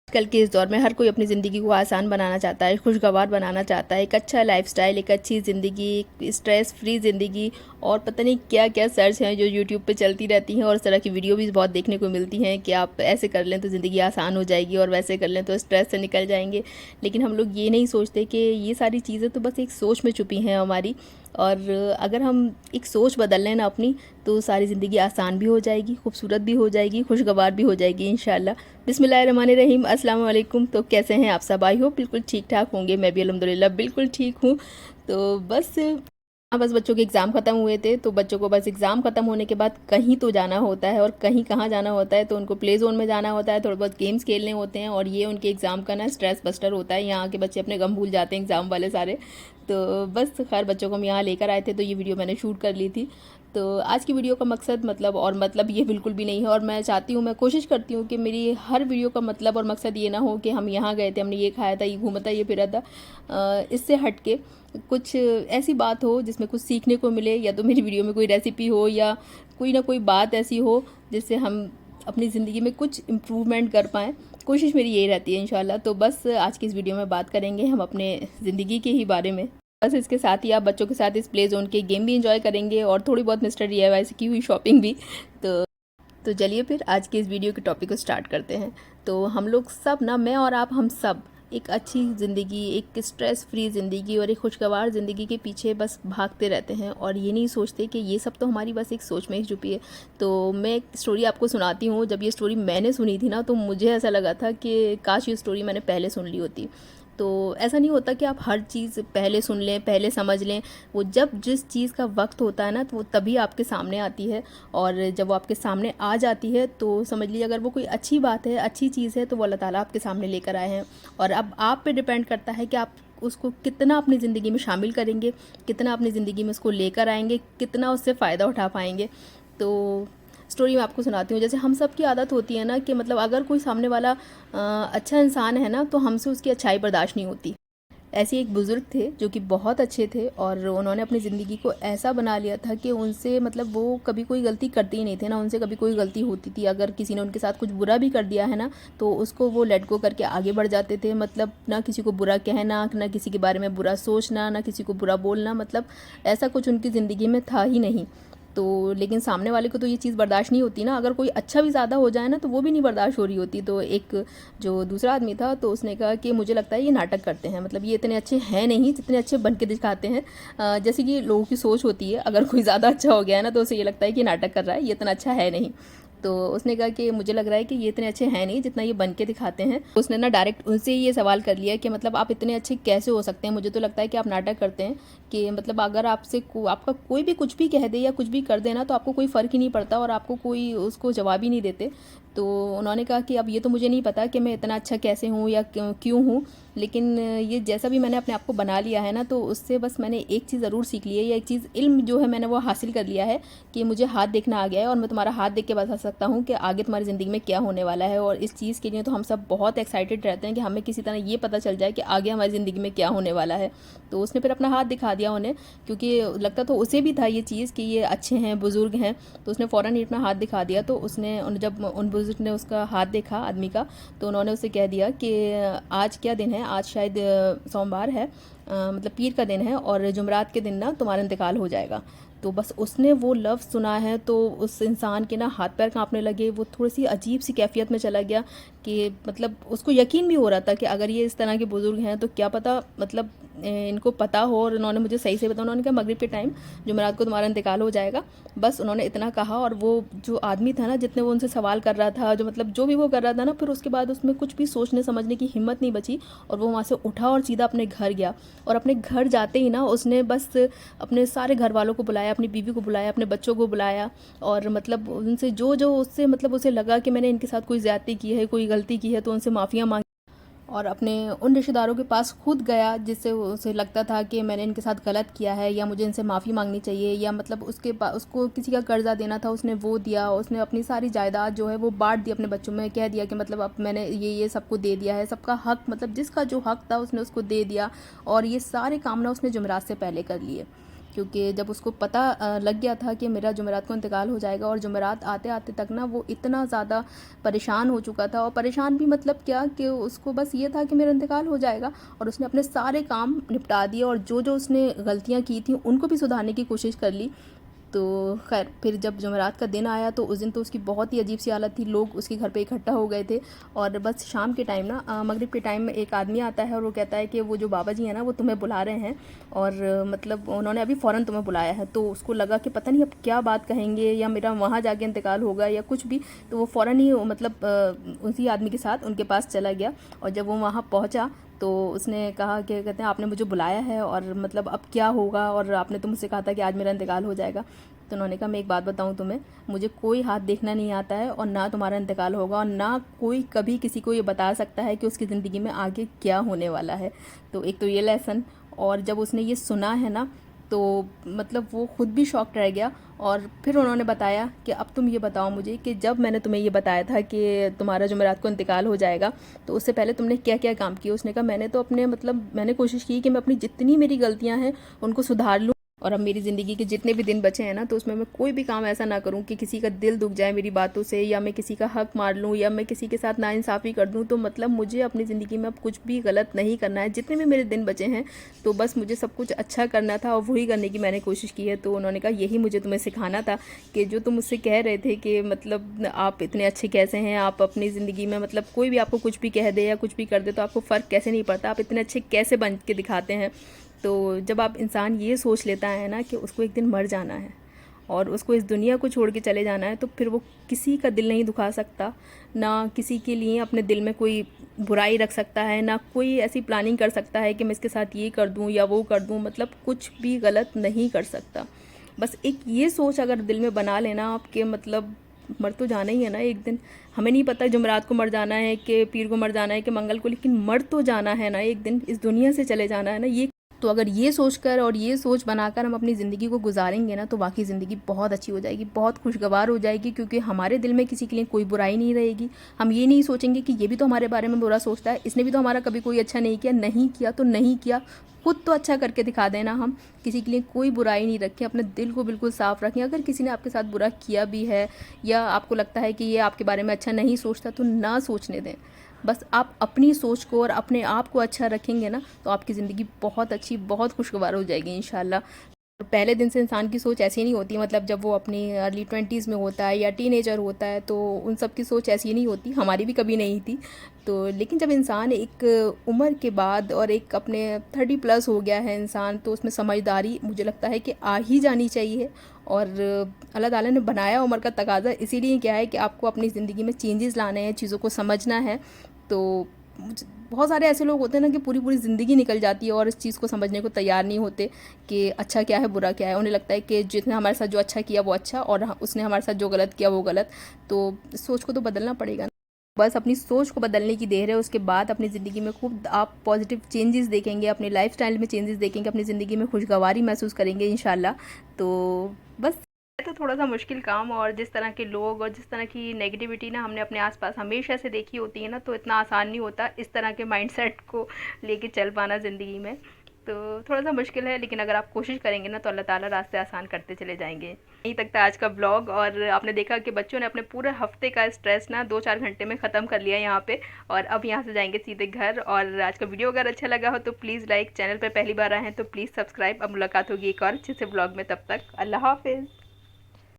कल के इस दौर में हर कोई अपनी ज़िंदगी को आसान बनाना चाहता है, खुशगवार बनाना चाहता है, एक अच्छा लाइफस्टाइल, एक अच्छी ज़िंदगी, एक स्ट्रेस फ्री ज़िंदगी और पता नहीं क्या क्या सर्च हैं जो यूट्यूब पे चलती रहती हैं और इस तरह की वीडियो भी बहुत देखने को मिलती हैं कि आप ऐसे कर लें तो ज़िंदगी आसान हो जाएगी और वैसे कर लें तो स्ट्रेस से निकल जाएंगे। लेकिन हम लोग ये नहीं सोचते कि ये सारी चीज़ें तो बस एक सोच में छुपी हैं हमारी, और अगर हम एक सोच बदल लें ना अपनी, तो सारी ज़िंदगी आसान भी हो जाएगी, खूबसूरत भी हो जाएगी, खुशगवार भी हो जाएगी इंशाल्लाह। बिस्मिल्लाहिर्रहमानिर्रहीम, अस्सलाम वालेकुम। तो कैसे हैं आप सब? आई होप बिल्कुल ठीक ठाक होंगे। मैं भी अल्हम्दुलिल्लाह बिल्कुल ठीक हूँ। तो बस बच्चों के एग्ज़ाम ख़त्म हुए थे, तो बच्चों को बस एग्ज़ाम ख़त्म होने के बाद कहीं तो जाना होता है, और कहीं कहाँ जाना होता है, तो उनको प्ले ज़ोन में जाना होता है, थोड़े बहुत गेम्स खेलने होते हैं, और ये उनके एग्ज़ाम का ना स्ट्रेस बस्टर होता है। यहाँ के बच्चे अपने गम भूल जाते हैं एग्ज़ाम वाले सारे। तो बस खैर बच्चों को हम यहाँ लेकर आए थे, तो ये वीडियो मैंने शूट कर ली थी। तो आज की वीडियो का मकसद मतलब ये बिल्कुल भी नहीं है, और मैं चाहती हूँ, मैं कोशिश करती हूँ कि मेरी हर वीडियो का मतलब और मकसद ये ना हो कि हम यहाँ गए थे, हमने ये खाया था, ये घूमा था, ये फिरा था। इससे हट के कुछ ऐसी बात हो जिसमें कुछ सीखने को मिले, या तो मेरी वीडियो में कोई रेसिपी हो या कोई ना कोई बात ऐसी हो जिससे हम अपनी ज़िंदगी में कुछ इम्प्रूवमेंट कर पाएँ। कोशिश मेरी यही रहती है इंशाल्लाह। तो बस आज की इस वीडियो में बात करेंगे हम अपने ज़िंदगी के ही बारे में। बस इसके साथ ही आप बच्चों के साथ इस प्ले जोन के गेम भी इंजॉय करेंगे और थोड़ी बहुत मिस्टर DIY से की हुई शॉपिंग भी। तो तो चलिए फिर आज के इस वीडियो के टॉपिक को स्टार्ट करते हैं। तो हम लोग सब ना, मैं और आप, हम सब एक अच्छी ज़िंदगी, एक स्ट्रेस फ्री ज़िंदगी और एक खुशगवार ज़िंदगी के पीछे बस भागते रहते हैं, और ये नहीं सोचते कि ये सब तो हमारी बस एक सोच में ही छुपी है। तो मैं एक स्टोरी आपको सुनाती हूँ। जब ये स्टोरी मैंने सुनी थी ना, तो मुझे ऐसा लगा था कि काश ये स्टोरी मैंने पहले सुन ली होती। तो ऐसा नहीं होता कि आप हर चीज़ पहले सुन लें, पहले समझ लें। वो जब जिस चीज़ का वक्त होता है ना, तो वो तभी आपके सामने आती है, और जब वो आपके सामने आ जाती है तो समझ लीजिए अगर वो कोई अच्छी बात है, अच्छी चीज़ है, तो वो अल्लाह ताला आपके सामने लेकर आए हैं। और अब आप पे डिपेंड करता है कि आप उसको कितना अपनी ज़िंदगी में शामिल करेंगे, कितना अपनी ज़िंदगी में उसको लेकर आएंगे, कितना उससे फ़ायदा उठा पाएंगे। तो स्टोरी मैं आपको सुनाती हूँ। जैसे हम सब की आदत होती है ना कि मतलब अगर कोई सामने वाला अच्छा इंसान है ना, तो हमसे उसकी अच्छाई बर्दाश्त नहीं होती। ऐसे एक बुज़ुर्ग थे जो कि बहुत अच्छे थे, और उन्होंने अपनी ज़िंदगी को ऐसा बना लिया था कि उनसे मतलब वो कभी कोई गलती करते ही नहीं थे, ना उनसे कभी कोई गलती होती थी। अगर किसी ने उनके साथ कुछ बुरा भी कर दिया है ना, तो उसको वो लेट गो करके आगे बढ़ जाते थे। मतलब ना किसी को बुरा कहना, ना किसी के बारे में बुरा सोचना, ना किसी को बुरा बोलना, मतलब ऐसा कुछ उनकी ज़िंदगी में था ही नहीं। तो लेकिन सामने वाले को तो ये चीज़ बर्दाश्त नहीं होती ना, अगर कोई अच्छा भी ज़्यादा हो जाए ना, तो वो भी नहीं बर्दाश्त हो रही होती। तो एक जो दूसरा आदमी था, तो उसने कहा कि मुझे लगता है ये नाटक करते हैं, मतलब ये इतने अच्छे हैं नहीं जितने अच्छे बन के दिखाते हैं। जैसे कि लोगों की सोच होती है, अगर कोई ज़्यादा अच्छा हो गया है ना, तो उसे ये लगता है कि नाटक कर रहा है, ये इतना अच्छा है नहीं। तो उसने कहा कि मुझे लग रहा है कि ये इतने अच्छे हैं नहीं जितना ये बन के दिखाते हैं। उसने ना डायरेक्ट उनसे ही ये सवाल कर लिया कि मतलब आप इतने अच्छे कैसे हो सकते हैं, मुझे तो लगता है कि आप नाटक करते हैं। कि मतलब अगर आपका कोई भी कुछ भी कह दे या कुछ भी कर दे ना, तो आपको कोई फ़र्क ही नहीं पड़ता और आपको कोई उसको जवाब ही नहीं देते। तो उन्होंने कहा कि अब ये तो मुझे नहीं पता कि मैं इतना अच्छा कैसे हूँ या क्यों हूँ, लेकिन ये जैसा भी मैंने अपने आप को बना लिया है ना, तो उससे बस मैंने एक चीज़ ज़रूर सीख ली है, या एक चीज़ इल्म जो है मैंने वो हासिल कर लिया है कि मुझे हाथ देखना आ गया है, और मैं तुम्हारा हाथ देख के बता सकता हूँ कि आगे तुम्हारी ज़िंदगी में क्या होने वाला है। और इस चीज़ के लिए तो हम सब बहुत एक्साइटेड रहते हैं कि हमें किसी तरह ये पता चल जाए कि आगे हमारी ज़िंदगी में क्या होने वाला है। तो उसने फिर अपना हाथ दिखा दिया उन्हें, क्योंकि लगता तो उसे भी था ये चीज़ कि ये अच्छे हैं, बुज़ुर्ग हैं। तो उसने फ़ौरन ही अपना हाथ दिखा दिया। तो जब उन बुज़ुर्ग ने उसका हाथ देखा आदमी का, तो उन्होंने उसे कह दिया कि आज क्या दिन है, आज शायद सोमवार है, मतलब पीर का दिन है, और जुमरात के दिन ना तुम्हारा इंतकाल हो जाएगा। तो बस उसने वो लफ्ज़ सुना है तो उस इंसान के ना हाथ पैर कांपने लगे। वो थोड़ी सी अजीब सी कैफियत में चला गया कि मतलब उसको यकीन भी हो रहा था कि अगर ये इस तरह के बुज़ुर्ग हैं तो क्या पता मतलब इनको पता हो, और उन्होंने मुझे सही से बताया। उन्होंने कहा मगरिब के टाइम जुमेरात को तुम्हारा इंतकाल हो जाएगा, बस उन्होंने इतना कहा। और वो जो आदमी था ना, जितने वो उनसे सवाल कर रहा था, जो मतलब जो भी वो कर रहा था ना, फिर उसके बाद उसमें कुछ भी सोचने समझने की हिम्मत नहीं बची, और वो वहाँ से उठा और सीधा अपने घर गया। और अपने घर जाते ही ना उसने बस अपने सारे घर वालों को बुलाया, अपनी बीवी को बुलाया, अपने बच्चों को बुलाया, और मतलब उनसे जो जो उससे मतलब उसे लगा कि मैंने इनके साथ कोई ज़्यादती की है, कोई गलती की है, तो उनसे माफ़ियाँ मांगी। और अपने उन रिश्तेदारों के पास खुद गया जिससे उसे लगता था कि मैंने इनके साथ गलत किया है, या मुझे इनसे माफ़ी मांगनी चाहिए, या मतलब उसको किसी का कर्जा देना था, उसने वो दिया। उसने अपनी सारी जायदाद जो है वो बांट दी अपने बच्चों में, कह दिया कि मतलब अब मैंने ये सबको दे दिया है, सबका हक, मतलब जिसका जो हक था उसने उसको दे दिया। और ये सारे काम ना उसने जुमेरात से पहले कर लिए, क्योंकि जब उसको पता लग गया था कि मेरा जुमेरात को इंतकाल हो जाएगा, और जुमेरात आते आते तक ना वो इतना ज़्यादा परेशान हो चुका था, और परेशान भी मतलब क्या कि उसको बस ये था कि मेरा इंतकाल हो जाएगा, और उसने अपने सारे काम निपटा दिए और जो जो उसने गलतियाँ की थी उनको भी सुधारने की कोशिश कर ली। तो खैर फिर जब जुमेरात का दिन आया तो उस दिन तो उसकी बहुत ही अजीब सी हालत थी। लोग उसके घर पे इकट्ठा हो गए थे, और बस शाम के टाइम ना मगरिब के टाइम में एक आदमी आता है और वो कहता है कि वो जो बाबा जी हैं ना वो तुम्हें बुला रहे हैं, और मतलब उन्होंने अभी फ़ौरन तुम्हें बुलाया है। तो उसको लगा कि पता नहीं अब क्या बात कहेंगे, या मेरा वहाँ जाके इंतकाल होगा या कुछ भी। तो वो फ़ौरन ही मतलब उसी आदमी के साथ उनके पास चला गया, और जब वो वहाँ पहुँचा तो उसने कहा कि कहते हैं आपने मुझे बुलाया है और मतलब अब क्या होगा, और आपने तो मुझसे कहा था कि आज मेरा इंतकाल हो जाएगा। तो उन्होंने कहा मैं एक बात बताऊं तुम्हें, मुझे कोई हाथ देखना नहीं आता है, और ना तुम्हारा इंतकाल होगा, और ना कोई कभी किसी को ये बता सकता है कि उसकी ज़िंदगी में आगे क्या होने वाला है। तो एक तो ये लेसन, और जब उसने ये सुना है ना तो मतलब वो खुद भी शॉक्ड रह गया। और फिर उन्होंने बताया कि अब तुम ये बताओ मुझे कि जब मैंने तुम्हें ये बताया था कि तुम्हारा जुमेरात को इंतकाल हो जाएगा, तो उससे पहले तुमने क्या क्या काम किए। उसने कहा मैंने तो अपने मतलब मैंने कोशिश की कि मैं अपनी जितनी मेरी गलतियां हैं उनको सुधार लूँ, और अब मेरी ज़िंदगी के जितने भी दिन बचे हैं ना तो उसमें मैं कोई भी काम ऐसा ना करूं कि किसी का दिल दुख जाए मेरी बातों से, या मैं किसी का हक मार लूं, या मैं किसी के साथ नाइंसाफ़ी कर दूं। तो मतलब मुझे अपनी ज़िंदगी में अब कुछ भी गलत नहीं करना है। जितने भी मेरे दिन बचे हैं तो बस मुझे सब कुछ अच्छा करना था, और वही करने की मैंने कोशिश की है। तो उन्होंने कहा यही मुझे तुम्हें सिखाना था, कि जो तुम मुझसे कह रहे थे कि मतलब आप इतने अच्छे कैसे हैं, आप अपनी ज़िंदगी में मतलब कोई भी आपको कुछ भी कह दे या कुछ भी कर दे तो आपको फ़र्क कैसे नहीं पड़ता, आप इतने अच्छे कैसे बन के दिखाते हैं। तो जब आप इंसान ये सोच लेता है ना कि उसको एक दिन मर जाना है और उसको इस दुनिया को छोड़ के चले जाना है, तो फिर वो किसी का दिल नहीं दुखा सकता, ना किसी के लिए अपने दिल में कोई बुराई रख सकता है, ना कोई ऐसी प्लानिंग कर सकता है कि मैं इसके साथ ये कर दूं या वो कर दूं, मतलब कुछ भी गलत नहीं कर सकता। बस एक ये सोच अगर दिल में बना लेना आपके, मतलब मर तो जाना ही है ना एक दिन। हमें नहीं पता जुमेरात को मर जाना है कि पीर को मर जाना है कि मंगल को, लेकिन मर तो जाना है ना एक दिन, इस दुनिया से चले जाना है ना। ये तो अगर ये सोचकर और ये सोच बनाकर हम अपनी ज़िंदगी को गुजारेंगे ना तो वाकई ज़िंदगी बहुत अच्छी हो जाएगी, बहुत खुशगवार हो जाएगी, क्योंकि हमारे दिल में किसी के लिए कोई बुराई नहीं रहेगी। हम ये नहीं सोचेंगे कि ये भी तो हमारे बारे में बुरा सोचता है, इसने भी तो हमारा कभी कोई अच्छा नहीं किया, नहीं किया तो नहीं किया, खुद तो अच्छा करके दिखा देना। हम किसी के लिए कोई बुराई नहीं रखें, अपने दिल को बिल्कुल साफ़ रखें। अगर किसी ने आपके साथ बुरा किया भी है या आपको लगता है कि ये आपके बारे में अच्छा नहीं सोचता, तो ना सोचने दें। बस आप अपनी सोच को और अपने आप को अच्छा रखेंगे ना तो आपकी ज़िंदगी बहुत अच्छी, बहुत खुशगवार हो जाएगी इंशाल्लाह। पहले दिन से इंसान की सोच ऐसी नहीं होती, मतलब जब वो अपनी अर्ली 20s में होता है या टीनेजर होता है तो उन सब की सोच ऐसी नहीं होती, हमारी भी कभी नहीं थी। तो लेकिन जब इंसान एक उम्र के बाद और एक अपने 30+ हो गया है इंसान, तो उसमें समझदारी मुझे लगता है कि आ ही जानी चाहिए। और अल्लाह ताला ने बनाया उम्र का तकाज़ा इसीलिए क्या है कि आपको अपनी ज़िंदगी में चेंजेस लाने हैं, चीज़ों को समझना है। तो बहुत सारे ऐसे लोग होते हैं ना कि पूरी पूरी ज़िंदगी निकल जाती है और इस चीज़ को समझने को तैयार नहीं होते कि अच्छा क्या है बुरा क्या है। उन्हें लगता है कि जिसने हमारे साथ जो अच्छा किया वो अच्छा, और उसने हमारे साथ जो गलत किया वो गलत। तो सोच को तो बदलना पड़ेगा ना। बस अपनी सोच को बदलने की देर है, उसके बाद अपनी ज़िंदगी में खूब आप पॉजिटिव चेंजेस देखेंगे, अपने लाइफस्टाइल में चेंजेस देखेंगे, अपनी ज़िंदगी में खुशगवारी महसूस करेंगे इंशाल्लाह। तो बस तो थोड़ा सा मुश्किल काम, और जिस तरह के लोग और जिस तरह की नेगेटिविटी ना हमने अपने आसपास हमेशा से देखी होती है ना, तो इतना आसान नहीं होता इस तरह के माइंडसेट को लेके चल पाना ज़िंदगी में। तो थोड़ा सा मुश्किल है, लेकिन अगर आप कोशिश करेंगे ना तो अल्लाह ताला रास्ते आसान करते चले जाएंगे। यहीं तक था आज का ब्लॉग, और आपने देखा कि बच्चों ने अपने पूरे हफ्ते का स्ट्रेस ना 2-4 घंटे में ख़त्म कर लिया यहाँ पे, और अब यहाँ से जाएंगे सीधे घर। और आज का वीडियो अगर अच्छा लगा हो तो प्लीज़ लाइक, चैनल पर पहली बार आए हैं तो प्लीज़ सब्सक्राइब। अब मुलाकात होगी एक और अच्छे से ब्लॉग में, तब तक अल्लाह हाफिज़।